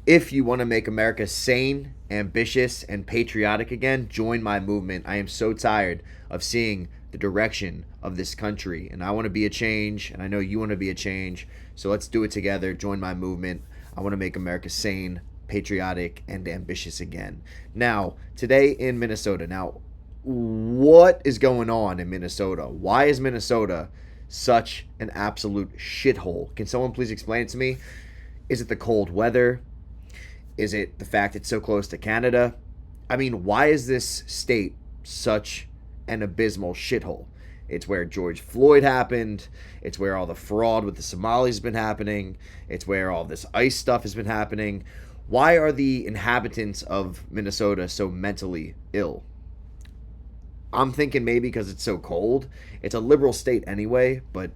If you want to make America sane, ambitious, and patriotic again, join my movement. I am so tired of seeing the direction of this country, and I want to be a change, and I know you want to be a change. So let's do it together. Join my movement. I want to make America sane, patriotic, and ambitious again. Now, today in Minnesota. Now, what is going on in Minnesota? Why is Minnesota such an absolute shithole? Can someone please explain it to me? Is it the cold weather? Is it the fact it's so close to Canada? I mean, why is this state such an abysmal shithole? It's where George Floyd happened. It's where all the fraud with the Somalis has been happening. It's where all this ICE stuff has been happening. Why are the inhabitants of Minnesota so mentally ill? I'm thinking maybe because it's so cold. It's a liberal state anyway, but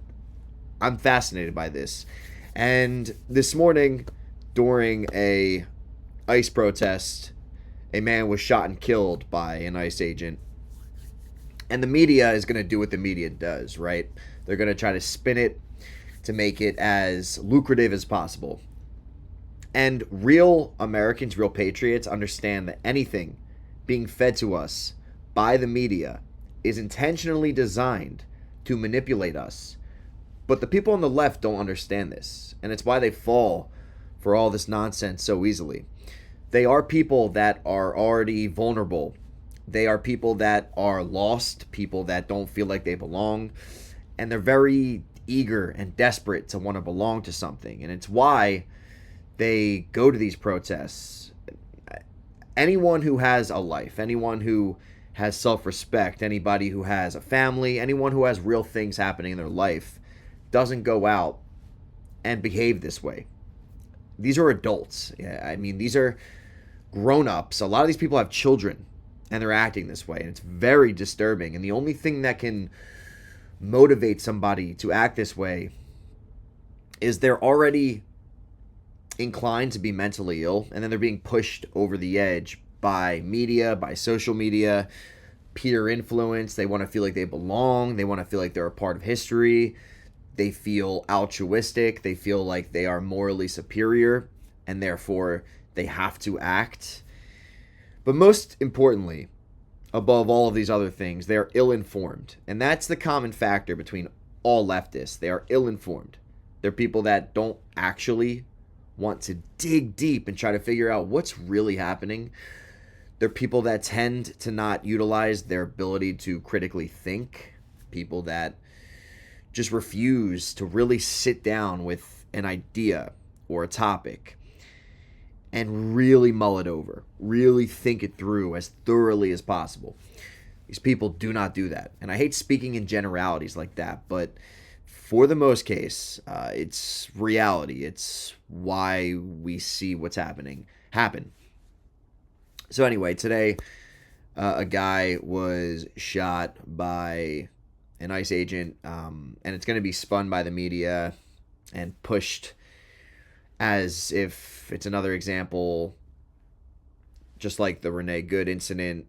I'm fascinated by this. And this morning, during a ICE protest, a man was shot and killed by an ICE agent. And the media is going to do what the media does, right? They're going to try to spin it to make it as lucrative as possible. And real Americans, real patriots, understand that anything being fed to us by the media is intentionally designed to manipulate us. But the people on the left don't understand this. And it's why they fall for all this nonsense so easily. They are people that are already vulnerable. They are people that are lost, people that don't feel like they belong. And they're very eager and desperate to want to belong to something. And it's why they go to these protests. Anyone who has a life, anyone who has self-respect, anybody who has a family, anyone who has real things happening in their life doesn't go out and behave this way. These are adults. Yeah, I mean, these are grown-ups. A lot of these people have children and they're acting this way, and it's very disturbing. And the only thing that can motivate somebody to act this way is they're already inclined to be mentally ill, and then they're being pushed over the edge by media, by social media, peer influence. They want to feel like they belong. They want to feel like they're a part of history. They feel altruistic. They feel like they are morally superior, and therefore they have to act. But most importantly, above all of these other things, they are ill-informed. And that's the common factor between all leftists. They are ill-informed. They're people that don't actually want to dig deep and try to figure out what's really happening. They're people that tend to not utilize their ability to critically think. People that just refuse to really sit down with an idea or a topic and really mull it over, really think it through as thoroughly as possible. These people do not do that. And I hate speaking in generalities like that, but for the most case, it's reality. It's why we see what's happen. So anyway, today a guy was shot by an ICE agent, and it's going to be spun by the media and pushed as if it's another example, just like the Renee Good incident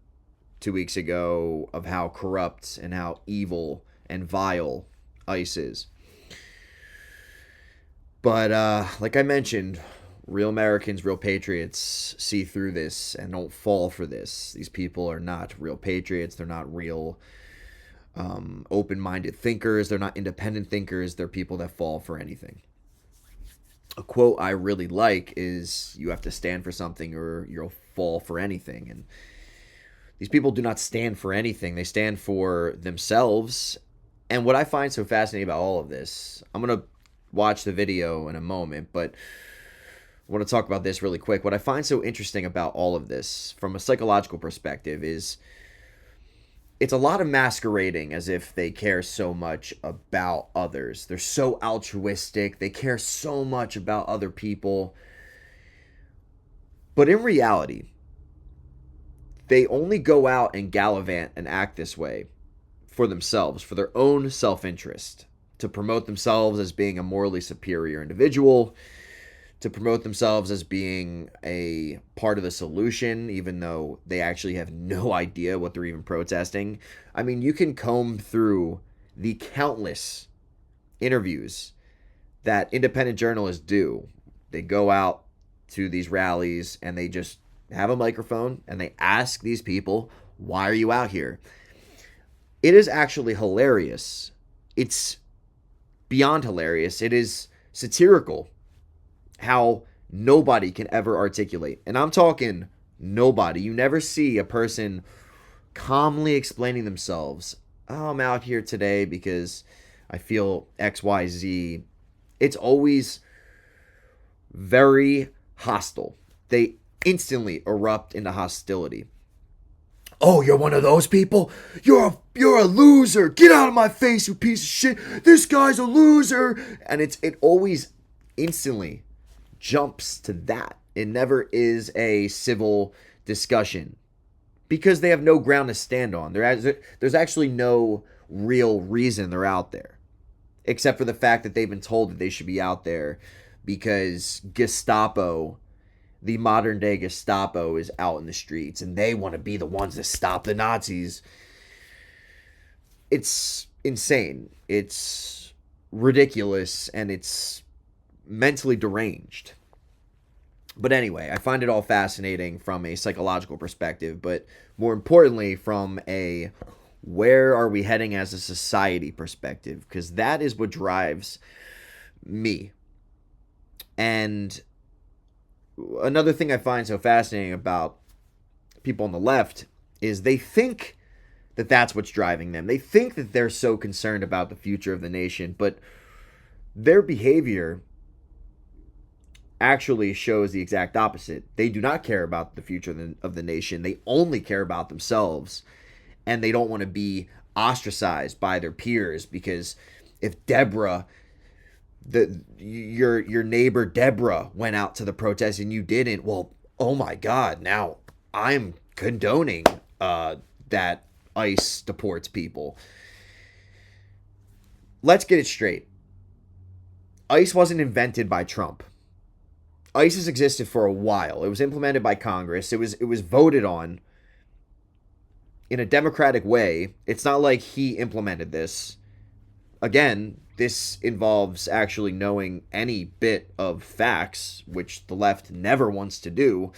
2 weeks ago, of how corrupt and how evil and vile ICE is. But like I mentioned, real Americans, real patriots see through this and don't fall for this. These people are not real patriots. They're not real open-minded thinkers. They're not independent thinkers. They're people that fall for anything. A quote I really like is, you have to stand for something or you'll fall for anything. And these people do not stand for anything. They stand for themselves. And what I find so fascinating about all of this, I'm going to watch the video in a moment, but I want to talk about this really quick. What I find so interesting about all of this from a psychological perspective is it's a lot of masquerading as if they care so much about others. They're so altruistic. They care so much about other people. But in reality, they only go out and gallivant and act this way for themselves, for their own self-interest, to promote themselves as being a morally superior individual, to promote themselves as being a part of the solution, even though they actually have no idea what they're even protesting. I mean, you can comb through the countless interviews that independent journalists do. They go out to these rallies and they just have a microphone and they ask these people, why are you out here? It is actually hilarious. It's beyond hilarious. It is satirical how nobody can ever articulate. And I'm talking nobody. You never see a person calmly explaining themselves. Oh, I'm out here today because I feel XYZ. It's always very hostile. They instantly erupt into hostility. Oh, you're one of those people? You're a loser. Get out of my face, you piece of shit. This guy's a loser. And it always instantly jumps to that. It never is a civil discussion because they have no ground to stand on. There's actually no real reason they're out there, except for the fact that they've been told that they should be out there because Gestapo, the modern day Gestapo, is out in the streets and they want to be the ones that stop the Nazis. It's insane. It's ridiculous and it's mentally deranged. But anyway, I find it all fascinating from a psychological perspective, but more importantly from a where are we heading as a society perspective, because that is what drives me. And another thing I find so fascinating about people on the left is they think that that's what's driving them. They think that they're so concerned about the future of the nation, but their behavior actually shows the exact opposite. They do not care about the future of the nation. They only care about themselves, and they don't want to be ostracized by their peers because if Deborah, your neighbor Deborah, went out to the protest and you didn't, well, oh my God, now I'm condoning that ICE deports people. Let's get it straight. ICE wasn't invented by Trump. ICE has existed for a while. It was implemented by Congress. It was voted on in a democratic way. It's not like he implemented this. Again, this involves actually knowing any bit of facts, which the left never wants to do.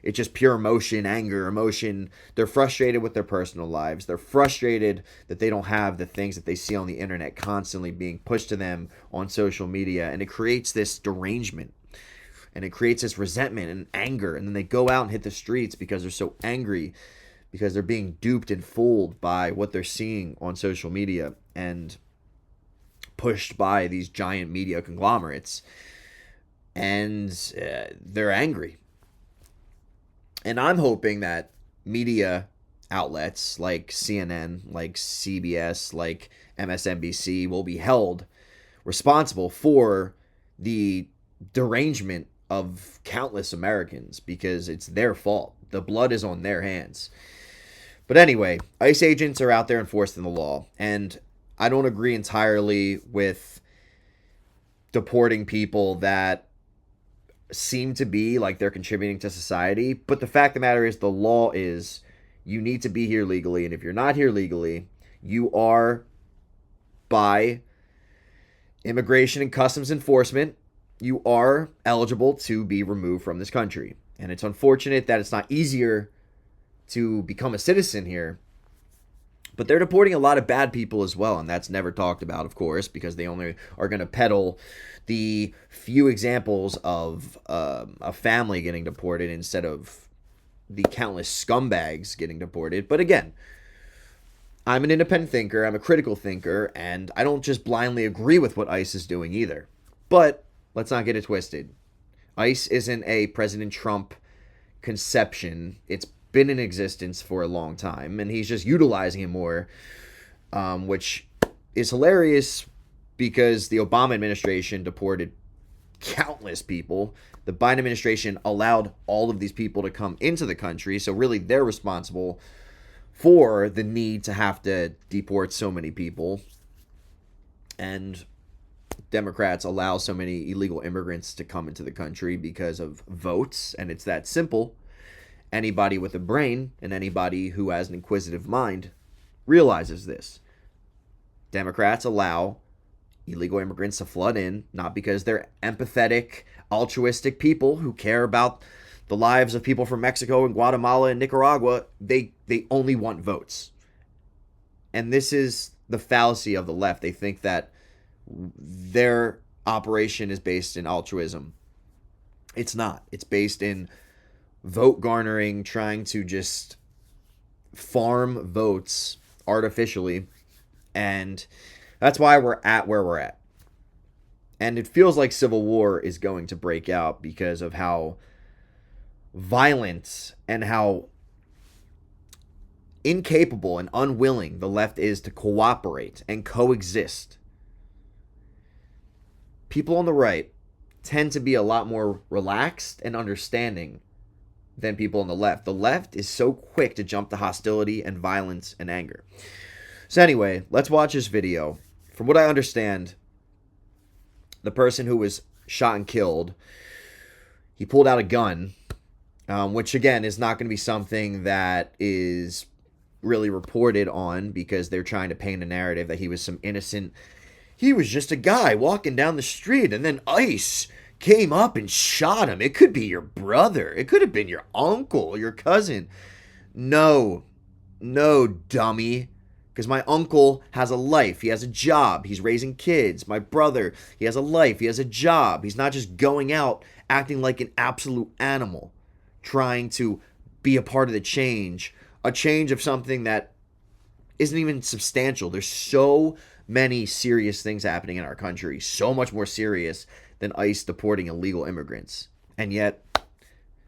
It's just pure emotion, anger, emotion. They're frustrated with their personal lives. They're frustrated that they don't have the things that they see on the internet constantly being pushed to them on social media. And it creates this derangement. And it creates this resentment and anger. And then they go out and hit the streets because they're so angry, because they're being duped and fooled by what they're seeing on social media and pushed by these giant media conglomerates. And they're angry. And I'm hoping that media outlets like CNN, like CBS, like MSNBC will be held responsible for the derangement of countless Americans because it's their fault. The blood is on their hands. But anyway, ICE agents are out there enforcing the law, and I don't agree entirely with deporting people that seem to be like they're contributing to society. But the fact of the matter is, the law is you need to be here legally, and if you're not here legally, you are, by Immigration and Customs Enforcement, you are eligible to be removed from this country. And it's unfortunate that it's not easier to become a citizen here. But they're deporting a lot of bad people as well, and that's never talked about, of course, because they only are going to peddle the few examples of a family getting deported instead of the countless scumbags getting deported. But again, I'm an independent thinker, I'm a critical thinker, and I don't just blindly agree with what ICE is doing either. But let's not get it twisted. ICE isn't a President Trump conception. It's been in existence for a long time, and he's just utilizing it more, which is hilarious because the Obama administration deported countless people. The Biden administration allowed all of these people to come into the country, so really they're responsible for the need to have to deport so many people. And Democrats allow so many illegal immigrants to come into the country because of votes, and it's that simple. Anybody with a brain and anybody who has an inquisitive mind realizes this. Democrats allow illegal immigrants to flood in, not because they're empathetic, altruistic people who care about the lives of people from Mexico and Guatemala and Nicaragua. They only want votes. And this is the fallacy of the left. They think that their operation is based in altruism. It's not. It's based in vote garnering, trying to just farm votes artificially. And that's why we're at where we're at. And it feels like civil war is going to break out because of how violent and how incapable and unwilling the left is to cooperate and coexist. People on the right tend to be a lot more relaxed and understanding than people on the left. The left is so quick to jump to hostility and violence and anger. So anyway, let's watch this video. From what I understand, the person who was shot and killed, he pulled out a gun, which again is not going to be something that is really reported on because they're trying to paint a narrative that he was some innocent. He was just a guy walking down the street and then ICE came up and shot him. It could be your brother. It could have been your uncle, your cousin. No, dummy. Because my uncle has a life. He has a job. He's raising kids. My brother, he has a life. He has a job. He's not just going out acting like an absolute animal, trying to be a part of the change. A change of something that isn't even substantial. There's so many serious things happening in our country. So much more serious than ICE deporting illegal immigrants. And yet,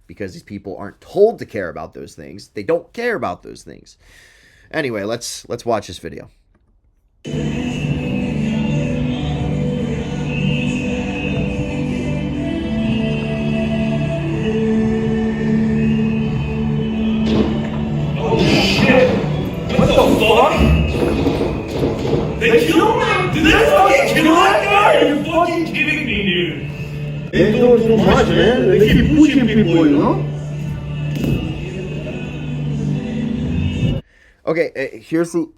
because these people aren't told to care about those things, they don't care about those things. Anyway, let's watch this video. Oh shit! What the fuck? They killed him? Did they fucking kill that guy? Are you fucking kidding me, dude? They're doing too much, man. They keep pushing people, you know? Okay, here's the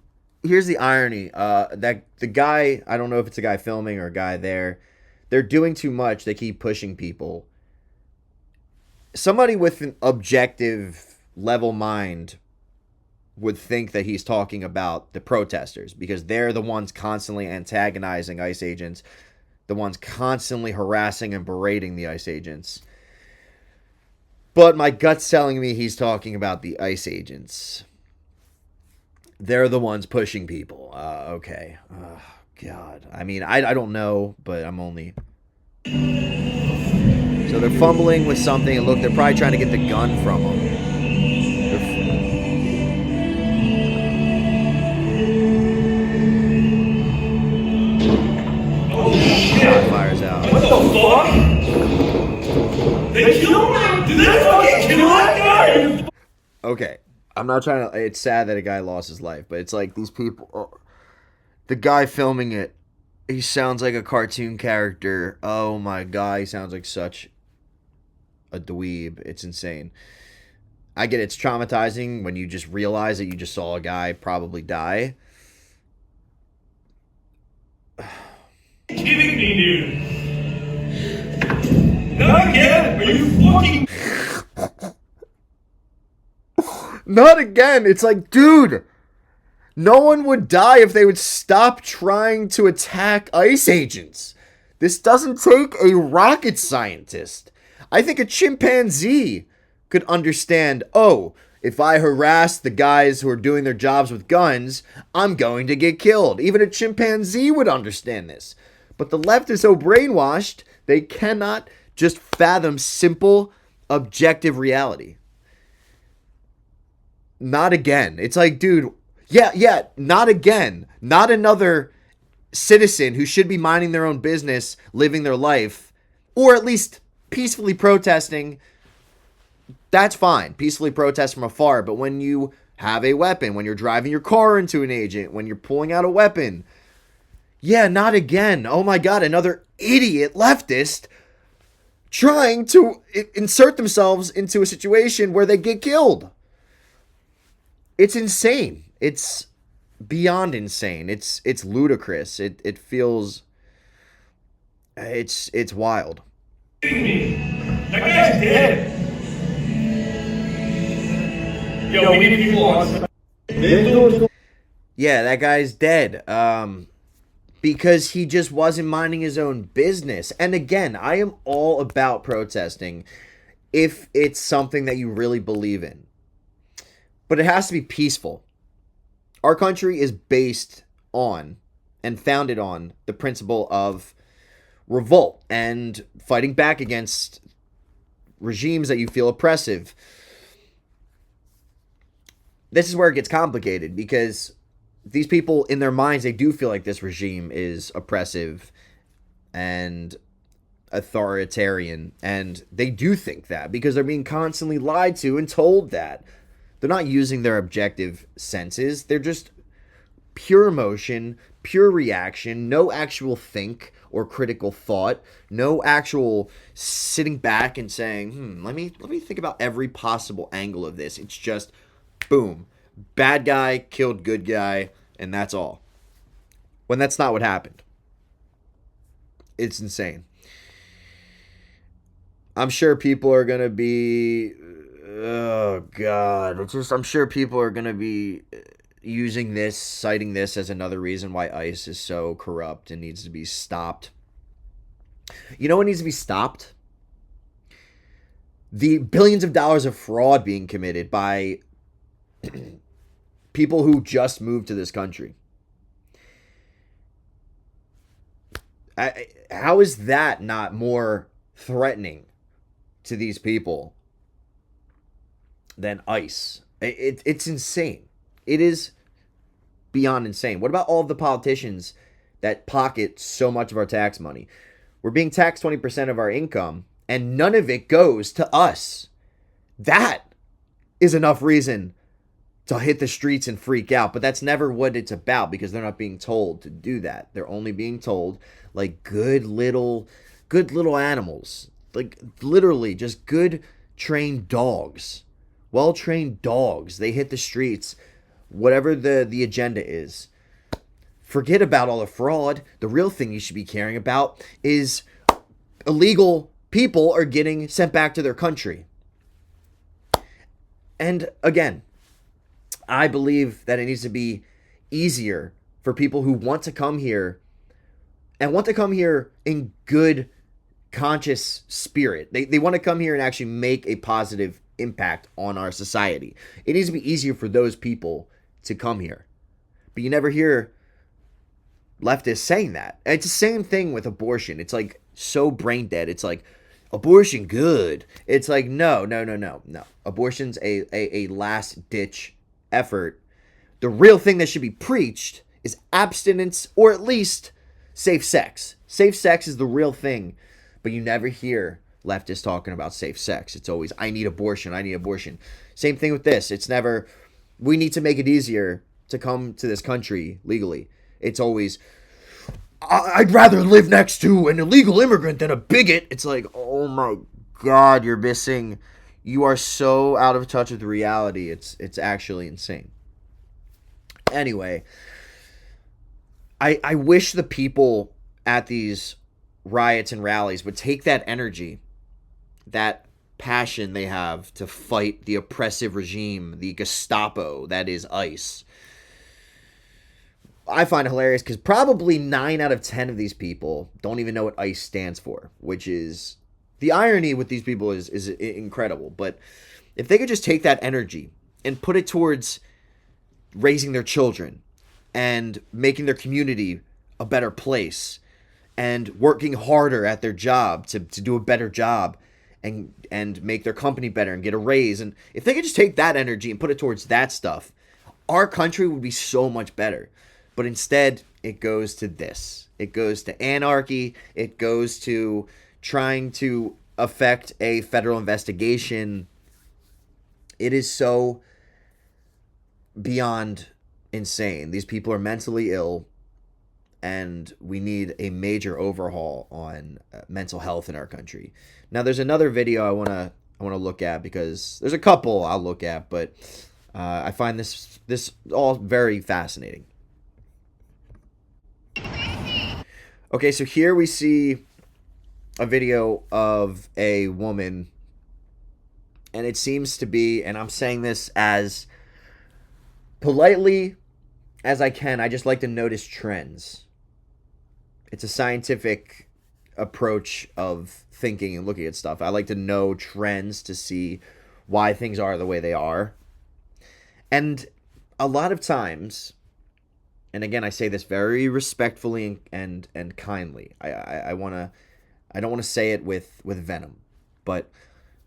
irony. That the guy, I don't know if it's a guy filming or a guy there, they're doing too much. They keep pushing people. Somebody with an objective level mind would think that he's talking about the protesters because they're the ones constantly antagonizing ICE agents, the ones constantly harassing and berating the ICE agents. But my gut's telling me he's talking about the ICE agents. They're the ones pushing people. Okay. Oh, God. I mean, I don't know, but I'm only... So they're fumbling with something. And look, they're probably trying to get the gun from him. Oh shit! Shot fires out. What the fuck? They killed him? Did they fucking kill that guy? Okay. I'm not trying to... It's sad that a guy lost his life, but it's like these people... Oh, the guy filming it, he sounds like a cartoon character. Oh my God, he sounds like such a dweeb. It's insane. I get it's traumatizing when you just realize that you just saw a guy probably die. Kidding me, dude? Not again? Are you fucking... Not again. It's like, dude, no one would die if they would stop trying to attack ICE agents. This doesn't take a rocket scientist. I think a chimpanzee could understand, oh, if I harass the guys who are doing their jobs with guns, I'm going to get killed. Even a chimpanzee would understand this. But the left is so brainwashed, they cannot just fathom simple, objective reality. Not again. It's like, dude, yeah, not again. Not another citizen who should be minding their own business, living their life, or at least peacefully protesting. That's fine. Peacefully protest from afar. But when you have a weapon, when you're driving your car into an agent, when you're pulling out a weapon, yeah, not again. Oh my God, another idiot leftist trying to insert themselves into a situation where they get killed. It's insane. It's beyond insane. It's ludicrous. It feels It's wild. Kidding me? That guy's dead. Yo, we need people on. Yeah, that guy's dead. Because he just wasn't minding his own business. And again, I am all about protesting if it's something that you really believe in. But it has to be peaceful. Our country is based on and founded on the principle of revolt and fighting back against regimes that you feel oppressive. This is where it gets complicated because these people, in their minds, they do feel like this regime is oppressive and authoritarian, and they do think that because they're being constantly lied to and told that. They're not using their objective senses. They're just pure emotion, pure reaction, no actual think or critical thought, no actual sitting back and saying, let me think about every possible angle of this. It's just boom, bad guy killed good guy, and that's all. When that's not what happened. It's insane. I'm sure people are gonna be, oh god, I'm sure people are gonna be using this, citing this as another reason why ICE is so corrupt and needs to be stopped. You know what needs to be stopped? The billions of dollars of fraud being committed by people who just moved to this country. How is that not more threatening to these people than ICE? It's insane. It is beyond insane. What about all of the politicians that pocket so much of our tax money? We're being taxed 20% of our income, and none of it goes to us. That is enough reason to hit the streets and freak out. But that's never what it's about because they're not being told to do that. They're only being told like good little animals. Like literally just good trained dogs. Well-trained dogs. They hit the streets, whatever the agenda is. Forget about all the fraud. The real thing you should be caring about is illegal people are getting sent back to their country. And again, I believe that it needs to be easier for people who want to come here and want to come here in good, conscious spirit. They want to come here and actually make a positive impact on our society. It needs to be easier for those people to come here. But you never hear leftists saying that. And it's the same thing with abortion. It's like so brain dead. It's like abortion good. It's like no. Abortion's a last ditch effort. The real thing that should be preached is abstinence or at least safe sex. Safe sex is the real thing, but you never hear leftists talking about safe sex. It's always I need abortion. Same thing with this. It's never we need to make it easier to come to this country legally. It's always I'd rather live next to an illegal immigrant than a bigot. It's like, oh my god, you are so out of touch with reality. It's actually insane. Anyway, I wish the people at these riots and rallies would take that energy, that passion they have to fight the oppressive regime, the Gestapo that is ICE. I find it hilarious because probably 9 out of 10 of these people don't even know what ICE stands for, which is the irony with these people is incredible. But if they could just take that energy and put it towards raising their children and making their community a better place and working harder at their job to do a better job and make their company better and get a raise. And if they could just take that energy and put it towards that stuff, our country would be so much better. But instead, it goes to this. It goes to anarchy. It goes to trying to affect a federal investigation. It is so beyond insane. These people are mentally ill, and we need a major overhaul on mental health in our country. Now, there's another video I want to look at because there's a couple I'll look at, but I find this all very fascinating. Okay, so here we see a video of a woman, and it seems to be, and I'm saying this as politely as I can, I just like to notice trends. It's a scientific approach of thinking and looking at stuff. I like to know trends to see why things are the way they are. And a lot of times, and again, I say this very respectfully and kindly. I don't want to say it with venom, but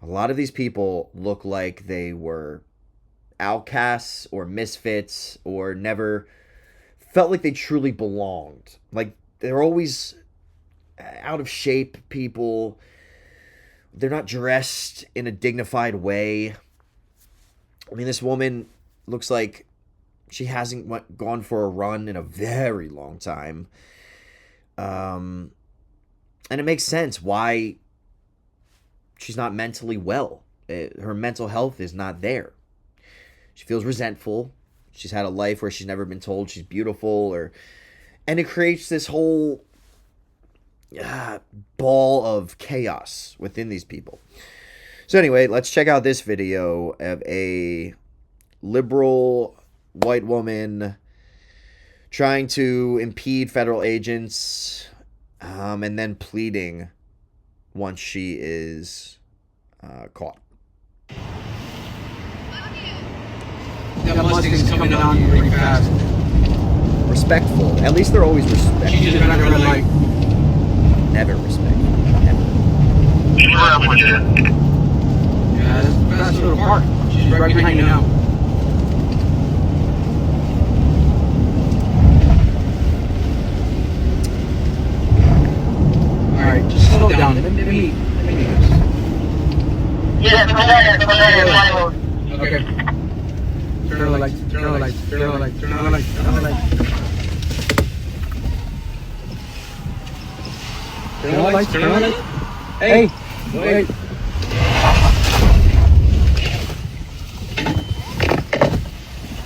a lot of these people look like they were outcasts or misfits or never felt like they truly belonged. Like they're always out of shape people. They're not dressed in a dignified way. I mean, this woman looks like she hasn't gone for a run in a very long time. And it makes sense why she's not mentally well. Her mental health is not there. She feels resentful. She's had a life where she's never been told she's beautiful, and it creates this whole ball of chaos within these people. So anyway, let's check out this video of a liberal white woman trying to impede federal agents, and then pleading once she is caught. That Mustang's coming down pretty fast. Respectful. At least they're always respectful. She just got a red light. Never respectful. Never. Yeah, that's a fast little park. She's right behind you now. Alright, just slow down. Let me okay. Turn on the lights, turn on the lights, turn on the lights, turn on the lights, turn on the lights. Turn on the lights, turn on the lights. Hey, wait.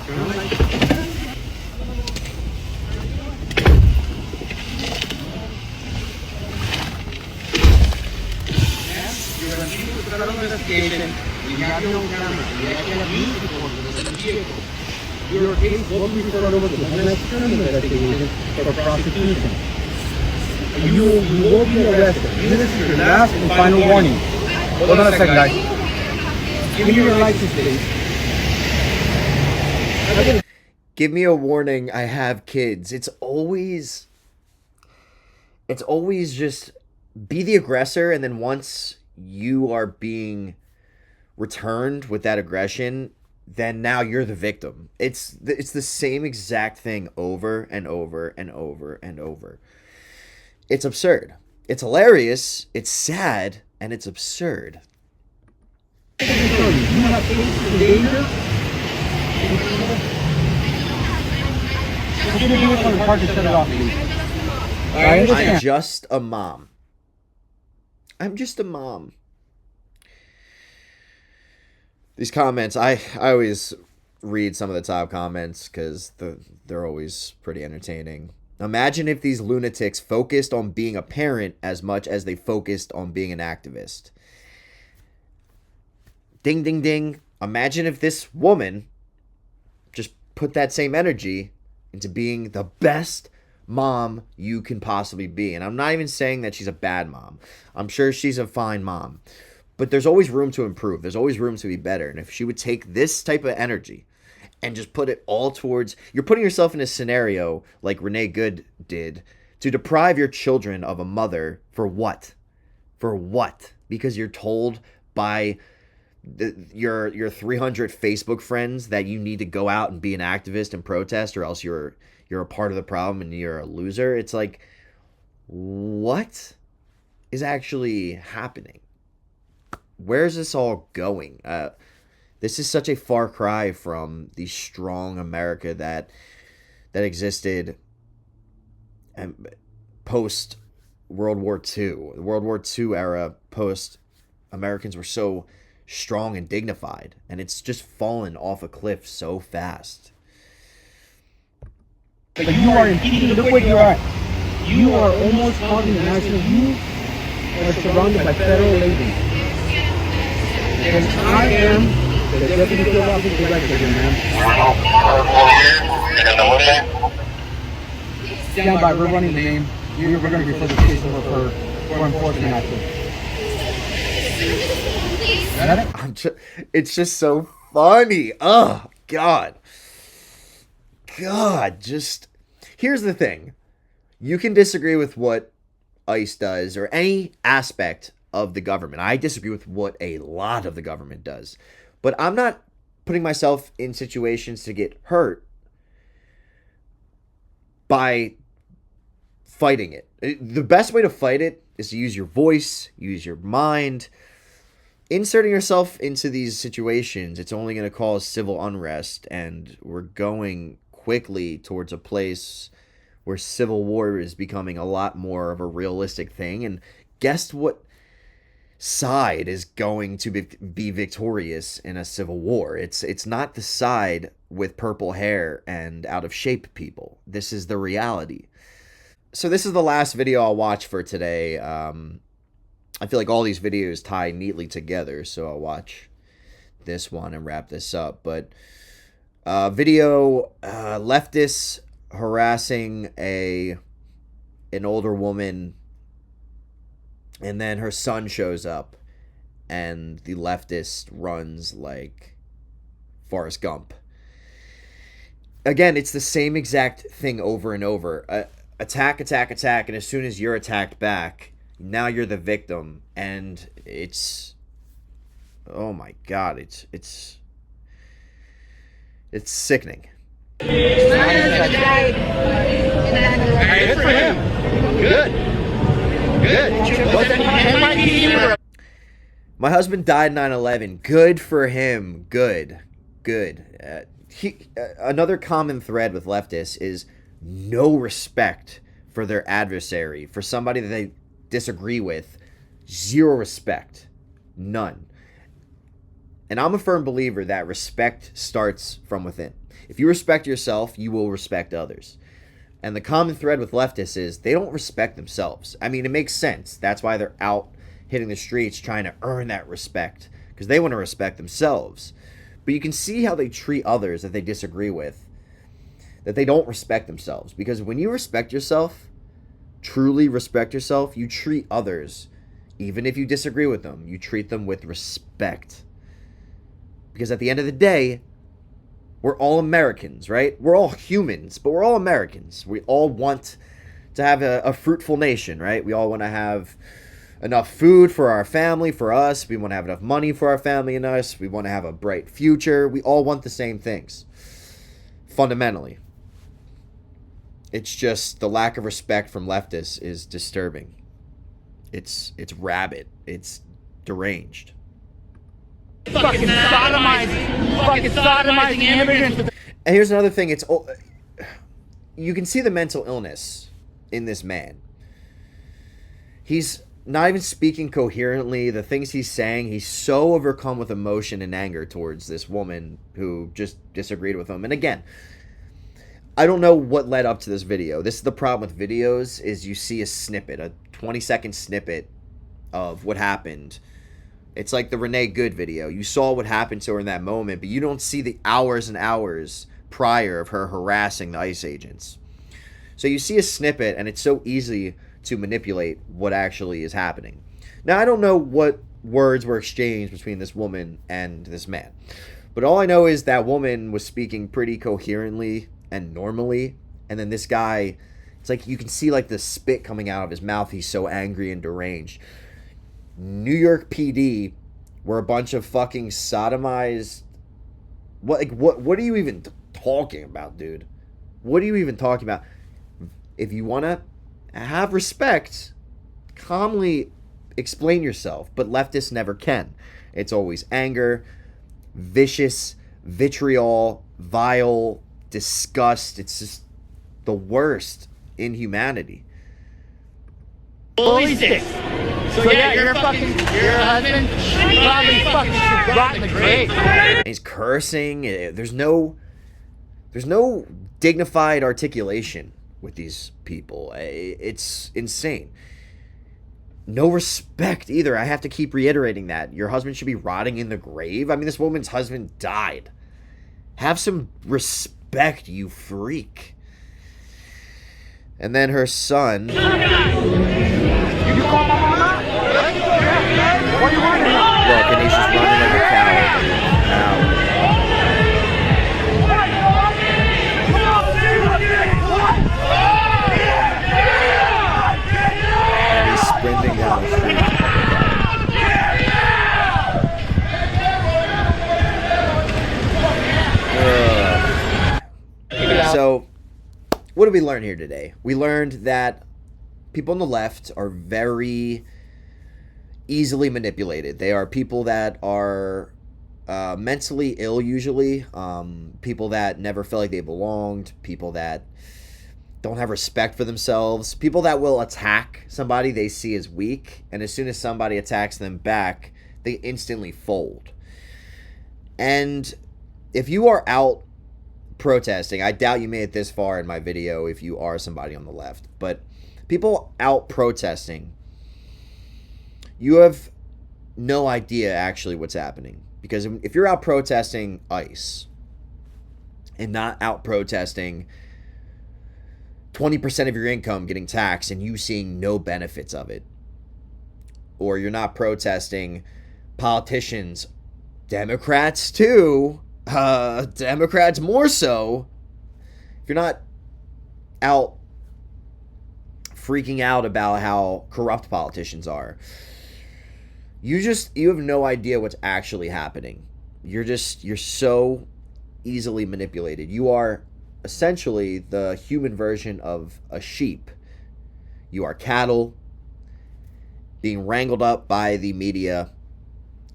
Turn on the lights. You're going to be with federal investigation. You have your own camera. You actually have music recording of the vehicle. Your case will be referred over to the next criminal investigation for prosecution. You will be arrested. This is your last and final warning. Hold on a second, guys. Give me your license, please. Give me a warning. I have kids. It's always just be the aggressor, and then once you are being returned with that aggression, then now you're the victim. It's the same exact thing over and over and over and over. It's absurd. It's hilarious. It's sad, and it's absurd. You have faced danger. What should we do from the park to shut it off, please? I'm just a mom. I'm just a mom. These comments, I always read some of the top comments because they're always pretty entertaining. Imagine if these lunatics focused on being a parent as much as they focused on being an activist. Ding, ding, ding. Imagine if this woman just put that same energy into being the best mom you can possibly be. And I'm not even saying that she's a bad mom. I'm sure she's a fine mom. But there's always room to improve. There's always room to be better. And if she would take this type of energy and just put it all towards... You're putting yourself in a scenario like Renee Good did to deprive your children of a mother for what? For what? Because you're told by your 300 Facebook friends that you need to go out and be an activist and protest, or else you're a part of the problem and you're a loser. It's like, what is actually happening? Where's this all going? This is such a far cry from the strong America that existed post World War II. The World War II era, post, Americans were so strong and dignified, and it's just fallen off a cliff so fast. But you are impeding. Look where you are. You are almost causing the national. You are surrounded by federal agents. And I am the Deputy Field Office Director here, ma'am. Stand by, we're running the name. We're going to refer the case over for enforcement action. It's just so funny. Oh, God. God, just... Here's the thing. You can disagree with what ICE does or any aspect of the government. I disagree with what a lot of the government does. But I'm not putting myself in situations to get hurt by fighting it. The best way to fight it is to use your voice, use your mind. Inserting yourself into these situations, it's only going to cause civil unrest, and we're going quickly towards a place where civil war is becoming a lot more of a realistic thing. And guess what side is going to be victorious in a civil war? It's not the side with purple hair and out of shape people. This is the reality. So this is the last video I'll watch for today. I feel like all these videos tie neatly together, so I'll watch this one and wrap this up. But video, leftists harassing an older woman, and then her son shows up, and the leftist runs like Forrest Gump. Again, it's the same exact thing over and over. Attack, attack, attack, and as soon as you're attacked back, now you're the victim, and it's, oh my God, it's sickening. Good for him. Good. My husband died 9/11. Good for him. Good. Another common thread with leftists is no respect for their adversary, for somebody that they disagree with. Zero respect. None. And I'm a firm believer that respect starts from within. If you respect yourself, you will respect others. And the common thread with leftists is they don't respect themselves. I mean, it makes sense. That's why they're out hitting the streets trying to earn that respect, because they want to respect themselves. But you can see how they treat others that they disagree with, that they don't respect themselves. Because when you respect yourself, truly respect yourself, you treat others, even if you disagree with them, you treat them with respect. Because at the end of the day, we're all Americans, right? We're all humans, but we're all Americans. We all want to have a fruitful nation, right? We all want to have enough food for our family, for us. We want to have enough money for our family and us. We want to have a bright future. We all want the same things, fundamentally. It's just the lack of respect from leftists is disturbing. It's rabid. It's deranged. Fucking sodomizing immigrants. And here's another thing. You can see the mental illness in this man. He's not even speaking coherently. The things he's saying, he's so overcome with emotion and anger towards this woman who just disagreed with him. And again, I don't know what led up to this video. This is the problem with videos, is you see a snippet, a 20-second snippet of what happened. It's like the Renee Good video. You saw what happened to her in that moment, but you don't see the hours and hours prior of her harassing the ICE agents. So you see a snippet, and it's so easy to manipulate what actually is happening. Now, I don't know what words were exchanged between this woman and this man, but all I know is that woman was speaking pretty coherently and normally, and then this guy, it's like you can see like the spit coming out of his mouth. He's so angry and deranged. New York PD were a bunch of fucking sodomized. What are you even talking about, dude? What are you even talking about? If you want to have respect, calmly explain yourself, but leftists never can. It's always anger, vicious, vitriol, vile, disgust. It's just the worst inhumanity. Bully sticks. So yeah, your husband probably fucking should rot in the grave. He's cursing. There's no dignified articulation with these people. It's insane. no respect either. I have to keep reiterating that. Your husband should be rotting in the grave. I mean, this woman's husband died. Have some respect, you freak. And then her son. Look, and he's just running like a coward. And he's sprinting down the street. So, what did we learn here today? We learned that people on the left are very easily manipulated. They are people that are mentally ill, usually. People that never feel like they belonged. People that don't have respect for themselves. People that will attack somebody they see as weak. And as soon as somebody attacks them back, they instantly fold. And if you are out protesting, I doubt you made it this far in my video if you are somebody on the left, but people out protesting, you have no idea actually what's happening. Because if you're out protesting ICE and not out protesting 20% of your income getting taxed and you seeing no benefits of it, or you're not protesting politicians, Democrats too, Democrats more so, if you're not out freaking out about how corrupt politicians are, you have no idea what's actually happening. You're so easily manipulated. You are essentially the human version of a sheep. You are cattle being wrangled up by the media.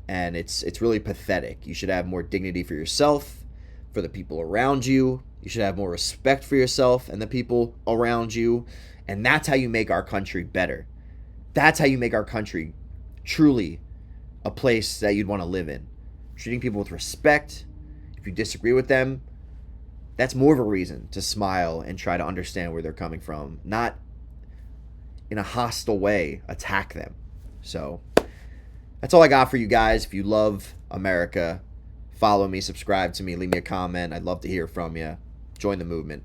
And it's really pathetic. You should have more dignity for yourself, for the people around you. You should have more respect for yourself and the people around you. And that's how you make our country better. That's how you make our country truly a place that you'd want to live in. Treating people with respect. If you disagree with them, that's more of a reason to smile and try to understand where they're coming from. Not in a hostile way, attack them. So that's all I got for you guys. If you love America, follow me, subscribe to me, leave me a comment. I'd love to hear from you. Join the movement.